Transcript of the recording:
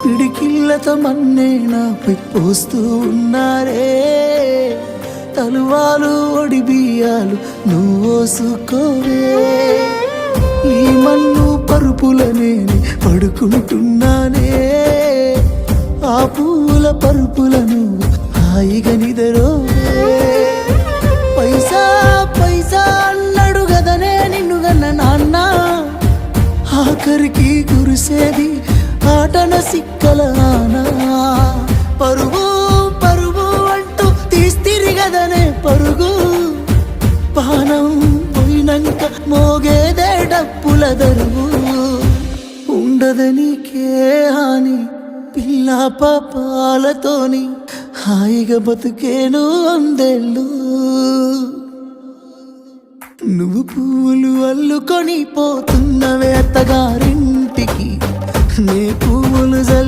పిడికిళ్ళతో మన్నే నాపై పోస్తూ ఉన్నారే. తలువాలు ఒడి బియ్యాలు నువ్వోసుకోవే. ఈ మన్ను పరుపులనే పడుకుంటున్నానే. ఆ పూల పరుపులను హాయిగా నిదరోవే. పైసా పైసా అన్నాడు గదనే నిన్ను గన్న నాన్న. ఆఖరికి కురిసేది ఆటన సిక్కల ఆనా. పరుగు పరుగు అంటూ తీస్తిరి గదనే పరుగు. పానం పోయినంక మోగేదే డప్పుల దరువు. ఉండదనికే హాని పిల్ల పాపాలతోని హాయిగా బతుకేను వందేళ్ళు. నువ్వు పూలు అల్లుకొని పోతున్నవే అత్తగారింటికి. నే పువ్వులు జల్లి